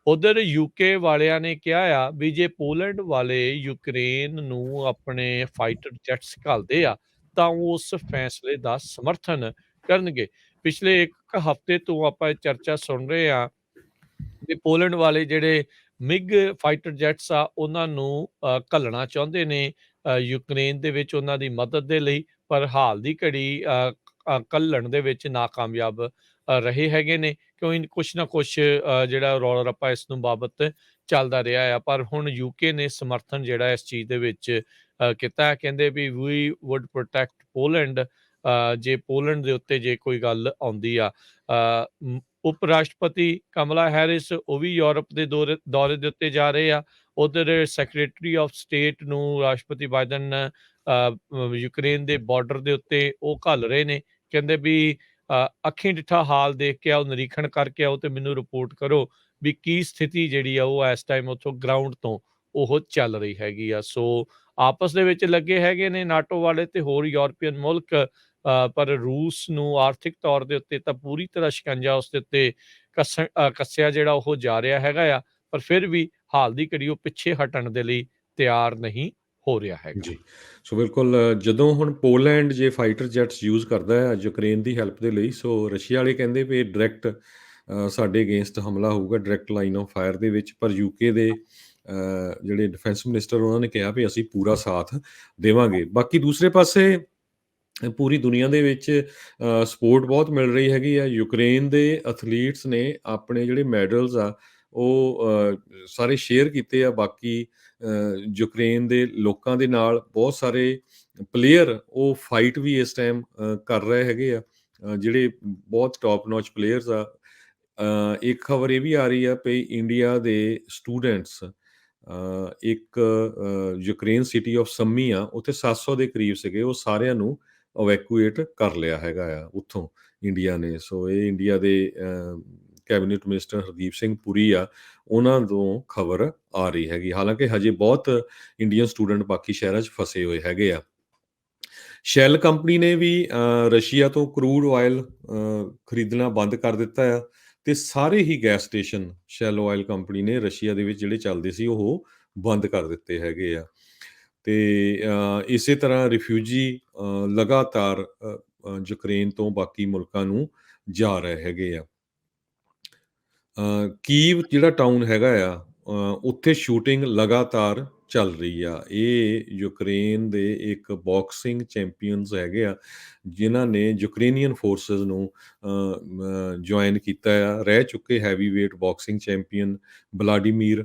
ਉਧਰ ਯੂਕੇ ਵਾਲਿਆਂ ਨੇ ਕਿਹਾ ਆ ਵੀ ਜੇ ਪੋਲੈਂਡ ਵਾਲੇ ਯੂਕਰੇਨ ਨੂੰ ਆਪਣੇ ਫਾਈਟਰ ਜੈਟਸ ਘੱਲਦੇ ਆ ਤਾਂ ਉਹ ਉਸ ਫੈਸਲੇ ਦਾ ਸਮਰਥਨ ਕਰਨਗੇ। ਪਿਛਲੇ 1 ਹਫ਼ਤੇ ਤੋਂ ਆਪਾਂ ਇਹ ਚਰਚਾ ਸੁਣ ਰਹੇ ਹਾਂ ਵੀ ਪੋਲੈਂਡ ਵਾਲੇ ਜਿਹੜੇ ਮਿਗ ਫਾਈਟਰ ਜੈਟਸ ਆ ਉਹਨਾਂ ਨੂੰ ਘੱਲਣਾ ਚਾਹੁੰਦੇ ਨੇ ਯੂਕਰੇਨ ਦੇ ਵਿੱਚ ਉਹਨਾਂ ਦੀ ਮਦਦ ਦੇ ਲਈ, ਪਰ ਹਾਲ ਦੀ ਘੜੀ ਘੱਲਣ ਦੇ ਵਿੱਚ ਨਾਕਾਮਯਾਬ ਰਹੇ ਹੈਗੇ ਨੇ। ਕਿਉਂ ਕੁਛ ਨਾ ਕੁਛ ਜਿਹੜਾ ਰੌਲਾ ਰੱਪਾ ਇਸ ਨੂੰ ਬਾਬਤ ਚੱਲਦਾ ਰਿਹਾ ਆ, ਪਰ ਹੁਣ ਯੂਕੇ ਨੇ ਸਮਰਥਨ ਜਿਹੜਾ ਇਸ ਚੀਜ਼ ਦੇ ਵਿੱਚ ਕੀਤਾ। ਕਹਿੰਦੇ ਵੀ ਵੀ ਵੁੱਡ ਪ੍ਰੋਟੈਕਟ ਪੋਲੈਂਡ ਜੇ ਪੋਲੈਂਡ ਦੇ ਉੱਤੇ ਜੇ ਕੋਈ ਗੱਲ ਆਉਂਦੀ ਆ। ਉਪ ਰਾਸ਼ਟਰਪਤੀ ਕਮਲਾ ਹੈਰਿਸ ਉਹ ਵੀ ਯੂਰਪ ਦੇ ਦੌਰੇ ਦੇ ਉੱਤੇ ਜਾ ਰਹੇ ਆ। ਉਧਰ ਸੈਕਟਰੀ ਆਫ ਸਟੇਟ ਨੂੰ ਰਾਸ਼ਟਰਪਤੀ ਬਾਈਡਨ ਯੂਕਰੇਨ ਦੇ ਬਾਰਡਰ ਦੇ ਉੱਤੇ ਉਹ ਘੱਲ ਰਹੇ ਨੇ। ਕਹਿੰਦੇ ਵੀ ਅੱਖੀਂ ਡਿੱਠਾ ਹਾਲ ਦੇਖ ਕੇ ਆਓ, ਨਿਰੀਖਣ ਕਰਕੇ ਆਓ ਤੇ ਮੈਨੂੰ ਰਿਪੋਰਟ ਕਰੋ ਵੀ ਕੀ ਸਥਿਤੀ ਜਿਹੜੀ ਆ ਉਹ ਇਸ ਟਾਈਮ ਉੱਥੋਂ ਗਰਾਊਂਡ ਤੋਂ ਉਹ ਚੱਲ ਰਹੀ ਹੈਗੀ ਆ। ਸੋ ਆਪਸ ਦੇ ਵਿੱਚ ਲੱਗੇ ਹੈਗੇ ਨੇ ਨਾਟੋ ਵਾਲੇ ਤੇ ਹੋਰ ਯੂਰਪੀਅਨ ਮੁਲਕ, ਪਰ ਰੂਸ ਨੂੰ ਆਰਥਿਕ ਤੌਰ ਦੇ ਉੱਤੇ ਤਾਂ ਪੂਰੀ ਤਰ੍ਹਾਂ ਸ਼ਿਕੰਜਾ ਉਸ ਦੇ ਉੱਤੇ ਕੱਸਿਆ ਜਿਹੜਾ ਉਹ ਜਾ ਰਿਹਾ ਹੈਗਾ ਆ, ਪਰ ਫਿਰ ਵੀ ਹਾਲ ਦੀ ਘੜੀ ਉਹ ਪਿੱਛੇ ਹਟਣ ਦੇ ਲਈ ਤਿਆਰ ਨਹੀਂ ਹੋ ਰਿਹਾ ਹੈਗਾ। ਜੀ। ਸੋ ਬਿਲਕੁਲ ਜਦੋਂ ਹੁਣ ਪੋਲੈਂਡ ਜੇ ਫਾਈਟਰ ਜੈਟਸ ਯੂਜ਼ ਕਰਦਾ ਹੈ ਯੂਕਰੇਨ ਦੀ ਹੈਲਪ ਦੇ ਲਈ, ਸੋ ਰਸ਼ੀਆ ਵਾਲੇ ਕਹਿੰਦੇ ਵੀ ਡਾਇਰੈਕਟ ਸਾਡੇ ਅਗੇਂਸਟ ਹਮਲਾ ਹੋਊਗਾ ਡਾਇਰੈਕਟ ਲਾਈਨ ਆਫ ਫਾਇਰ ਦੇ ਵਿੱਚ। ਪਰ ਯੂਕੇ ਦੇ ਜਿਹੜੇ ਡਿਫੈਂਸ ਮਿਨਿਸਟਰ ਉਹਨਾਂ ਨੇ ਕਿਹਾ ਵੀ ਅਸੀਂ ਪੂਰਾ ਸਾਥ ਦੇਵਾਂਗੇ। ਬਾਕੀ ਦੂਸਰੇ ਪਾਸੇ ਪੂਰੀ ਦੁਨੀਆ ਦੇ ਵਿੱਚ ਸਪੋਰਟ ਬਹੁਤ ਮਿਲ ਰਹੀ ਹੈਗੀ ਆ। ਯੂਕਰੇਨ ਦੇ ਐਥਲੀਟਸ ਨੇ ਆਪਣੇ ਜਿਹੜੇ ਮੈਡਲਸ ਆ ਉਹ ਸਾਰੇ ਸ਼ੇਅਰ ਕੀਤੇ ਆ ਬਾਕੀ ਯੂਕਰੇਨ ਦੇ ਲੋਕਾਂ ਦੇ ਨਾਲ। ਬਹੁਤ ਸਾਰੇ ਪਲੇਅਰ ਉਹ ਫਾਈਟ ਵੀ ਇਸ ਟਾਈਮ ਕਰ ਰਹੇ ਹੈਗੇ ਆ, ਜਿਹੜੇ ਬਹੁਤ ਟੌਪ ਨੌਚ ਪਲੇਅਰਸ ਆ। ਇੱਕ ਖਬਰ ਇਹ ਵੀ ਆ ਰਹੀ ਆ ਵੀ ਇੰਡੀਆ ਦੇ ਸਟੂਡੈਂਟਸ ਇੱਕ ਯੂਕਰੇਨ ਸਿਟੀ ਆਫ ਸਮੀ ਆ, ਉੱਥੇ 700 ਦੇ ਕਰੀਬ ਸੀਗੇ, ਉਹ ਸਾਰਿਆਂ ਨੂੰ ਇਵੈਕੂਏਟ ਕਰ ਲਿਆ ਹੈਗਾ ਆ ਉੱਥੋਂ ਇੰਡੀਆ ਨੇ। ਸੋ ਇਹ ਇੰਡੀਆ ਦੇ ਕੈਬਨਿਟ ਮਿਨਿਸਟਰ ਹਰਦੀਪ ਸਿੰਘ ਪੁਰੀ ਆ, ਉਹਨਾਂ ਤੋਂ ਖਬਰ ਆ ਰਹੀ ਹੈਗੀ। ਹਾਲਾਂਕਿ ਹਜੇ ਬਹੁਤ ਇੰਡੀਅਨ ਸਟੂਡੈਂਟ ਬਾਕੀ ਸ਼ਹਿਰਾਂ 'ਚ ਫਸੇ ਹੋਏ ਹੈਗੇ ਆ। ਸ਼ੈਲ ਕੰਪਨੀ ਨੇ ਵੀ ਰਸ਼ੀਆ ਤੋਂ ਕਰੂਡ ਆਇਲ ਖਰੀਦਣਾ ਬੰਦ ਕਰ ਦਿੱਤਾ ਆ ਤੇ ਸਾਰੇ ਹੀ gas station Shell oil company ਨੇ ਰਸ਼ੀਆ ਦੇ ਵਿੱਚ ਜਿਹੜੇ ਚੱਲਦੇ ਸੀ ਉਹ ਬੰਦ ਕਰ ਦਿੱਤੇ ਹੈਗੇ ਆ। ਤੇ ਇਸੇ ਤਰ੍ਹਾਂ ਰਿਫਿਊਜੀ ਲਗਾਤਾਰ ਯੂਕਰੇਨ ਤੋਂ ਬਾਕੀ ਮੁਲਕਾਂ ਨੂੰ ਜਾ ਰਹੇ ਹੈਗੇ ਆ। ਕੀਵ ਜਿਹੜਾ ਟਾਊਨ ਹੈਗਾ ਆ ਉੱਥੇ ਸ਼ੂਟਿੰਗ ਲਗਾਤਾਰ ਚੱਲ ਰਹੀ ਆ। ਇਹ ਯੂਕਰੇਨ ਦੇ ਇੱਕ ਬਾਕਸਿੰਗ ਚੈਂਪੀਅਨਸ ਹੈਗੇ ਆ ਜਿਨ੍ਹਾਂ ਨੇ ਯੂਕਰੇਨੀਅਨ ਫੋਰਸਿਸ ਨੂੰ ਜੁਆਇਨ ਕੀਤਾ ਆ। ਰਹਿ ਚੁੱਕੇ ਹੈਵੀ ਵੇਟ ਬਾਕਸਿੰਗ ਚੈਂਪੀਅਨ ਵਲਾਡੀਮੀਰ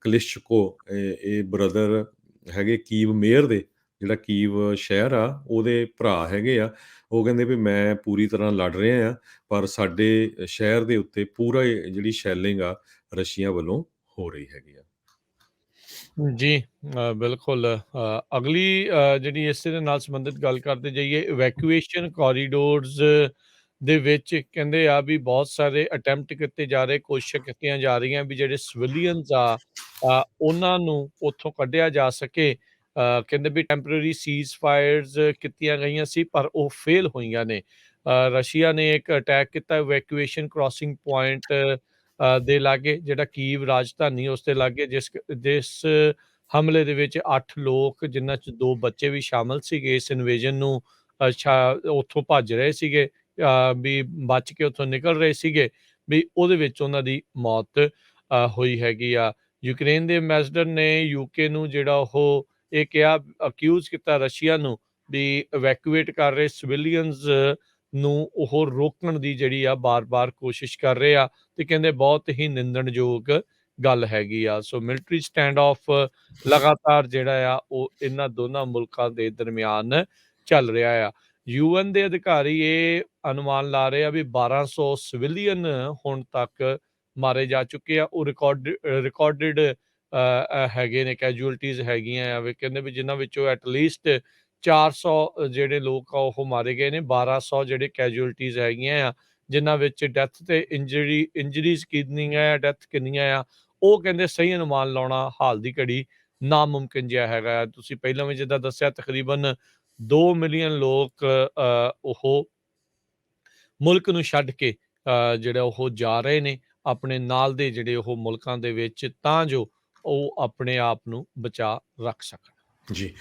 ਕਲਿਸ਼ਕੋ, ਇਹ ਬ੍ਰਦਰ ਹੈਗੇ ਕੀਵ ਮੇਅਰ ਦੇ, ਜਿਹੜਾ ਕੀਵ ਸ਼ਹਿਰ ਆ ਉਹਦੇ ਭਰਾ ਹੈਗੇ ਆ। ਉਹ ਕਹਿੰਦੇ ਵੀ ਮੈਂ ਪੂਰੀ ਤਰ੍ਹਾਂ ਲੜ ਰਿਹਾ ਆ, ਪਰ ਸਾਡੇ ਸ਼ਹਿਰ ਦੇ ਉੱਤੇ ਪੂਰਾ ਜਿਹੜੀ ਸ਼ੈਲਿੰਗ ਆ ਰਸ਼ੀਆ ਵੱਲੋਂ ਹੋ ਰਹੀ ਹੈਗੀ ਆ। ਜੀ, ਬਿਲਕੁਲ। ਅਗਲੀ ਜਿਹੜੀ ਇਸੇ ਦੇ ਨਾਲ ਸੰਬੰਧਿਤ ਗੱਲ ਕਰਦੇ ਜਾਈਏ, ਇਵੈਕੂਏਸ਼ਨ ਕੋਰੀਡੋਰਸ ਦੇ ਵਿੱਚ ਕਹਿੰਦੇ ਆ ਵੀ ਬਹੁਤ ਸਾਰੇ ਅਟੈਂਪਟ ਕੀਤੇ ਜਾ ਰਹੇ, ਕੋਸ਼ਿਸ਼ਾਂ ਕੀਤੀਆਂ ਜਾ ਰਹੀਆਂ ਵੀ ਜਿਹੜੇ ਸਿਵਿਲੀਅਨਸ ਆ ਉਹਨਾਂ ਨੂੰ ਉੱਥੋਂ ਕੱਢਿਆ ਜਾ ਸਕੇ। ਕਹਿੰਦੇ ਵੀ ਟੈਂਪਰੇਰੀ ਸੀਜ਼ ਫਾਇਰਸ ਕੀਤੀਆਂ ਗਈਆਂ ਸੀ ਪਰ ਉਹ ਫੇਲ ਹੋਈਆਂ ਨੇ। ਰਸ਼ੀਆ ਨੇ ਇੱਕ ਅਟੈਕ ਕੀਤਾ ਇਵੈਕੂਏਸ਼ਨ ਕ੍ਰਾਸਿੰਗ ਪੁਆਇੰਟ ਦੇ ਲਾਗੇ, ਜਿਹੜਾ ਕੀਵ ਰਾਜਧਾਨੀ ਉਸ ਦੇ ਲਾਗੇ, ਜਿਸ ਹਮਲੇ ਦੇ ਵਿੱਚ 8 ਲੋਕ ਜਿਨ੍ਹਾਂ 'ਚ 2 ਬੱਚੇ ਵੀ ਸ਼ਾਮਲ ਸੀਗੇ ਇਸ ਇਨਵੇਜਨ ਨੂੰ ਉੱਥੋਂ ਭੱਜ ਰਹੇ ਸੀਗੇ, ਵੀ ਬਚ ਕੇ ਉੱਥੋਂ ਨਿਕਲ ਰਹੇ ਸੀਗੇ, ਵੀ ਉਹਦੇ ਵਿੱਚ ਉਹਨਾਂ ਦੀ ਮੌਤ ਹੋਈ ਹੈਗੀ ਆ। ਯੂਕਰੇਨ ਦੇ ਐਂਬੈਸਡਰ ਨੇ ਯੂਕੇ ਨੂੰ ਜਿਹੜਾ ਉਹ ਇਹ ਕਿਹਾ, ਅਕਿਊਜ਼ ਕੀਤਾ ਰਸ਼ੀਆ ਨੂੰ ਵੀ ਇਵੈਕੂਏਟ ਕਰ ਰਹੇ ਸਿਵਿਲੀਅਨਸ ਨੂੰ ਉਹ ਰੋਕਣ ਦੀ ਜਿਹੜੀ ਆ ਬਾਰ-ਬਾਰ ਕੋਸ਼ਿਸ਼ ਕਰ ਰਹੇ ਆ ਤੇ ਕਹਿੰਦੇ ਬਹੁਤ ਹੀ ਨਿੰਦਣਯੋਗ ਗੱਲ ਹੈਗੀ ਆ। ਸੋ ਮਿਲਟਰੀ ਸਟੈਂਡ ਆਫ ਲਗਾਤਾਰ ਜਿਹੜਾ ਆ ਉਹ ਇਹਨਾਂ ਦੋਨਾਂ ਮੁਲਕਾਂ ਦੇ ਦਰਮਿਆਨ ਚੱਲ ਰਿਹਾ ਆ। ਯੂਐਨ ਦੇ ਅਧਿਕਾਰੀ ਇਹ ਅਨੁਮਾਨ ਲਾ ਰਹੇ ਆ ਵੀ 1200 ਸਿਵਿਲੀਅਨ ਹੁਣ ਤੱਕ ਮਾਰੇ ਜਾ ਚੁੱਕੇ ਆ। ਉਹ ਰਿਕਾਰਡਡ ਹੈਗੇ ਨੇ, ਕੈਜੂਅਲਟੀਜ਼ ਹੈਗੀਆਂ ਆ ਵੀ ਕਹਿੰਦੇ ਵੀ ਜਿਨ੍ਹਾਂ ਵਿੱਚੋਂ ਐਟਲੀਸਟ 400 ਜਿਹੜੇ ਲੋਕ ਆ ਉਹ ਮਾਰੇ ਗਏ ਨੇ, 1200 ਜਿਹੜੇ ਕੈਜੂਅਲਟੀਜ਼ ਹੈਗੀਆਂ ਆ ਜਿਨ੍ਹਾਂ ਵਿੱਚ ਡੈਥ ਤੇ ਇੰਜਰੀਜ਼ ਕਿੰਨੀਆਂ ਆ, ਡੈਥ ਕਿੰਨੀਆਂ ਆ, ਉਹ ਕਹਿੰਦੇ ਸਹੀ ਅਨੁਮਾਨ ਲਾਉਣਾ ਹਾਲ ਦੀ ਘੜੀ ਨਾਮੁਮਕਿਨ ਜਿਹਾ ਹੈਗਾ। ਤੁਸੀਂ ਪਹਿਲਾਂ ਵੀ ਜਿੱਦਾਂ ਦੱਸਿਆ ਤਕਰੀਬਨ 2 ਮਿਲੀਅਨ ਲੋਕ ਉਹ ਮੁਲਕ ਨੂੰ ਛੱਡ ਕੇ ਜਿਹੜਾ ਉਹ ਜਾ ਰਹੇ ਨੇ। ਆਪਣੇ ਨਾਲ ਦੇ ਜਿਹੜੇ ਉਹ ਮੁਲਕਾਂ ਦੇ ਵਿੱਚ, ਤਾਂ ਜੋ ਉਹ ਆਪਣੇ ਆਪ ਨੂੰ ਬਚਾ ਰੱਖ ਸਕਣ। ਜੀ।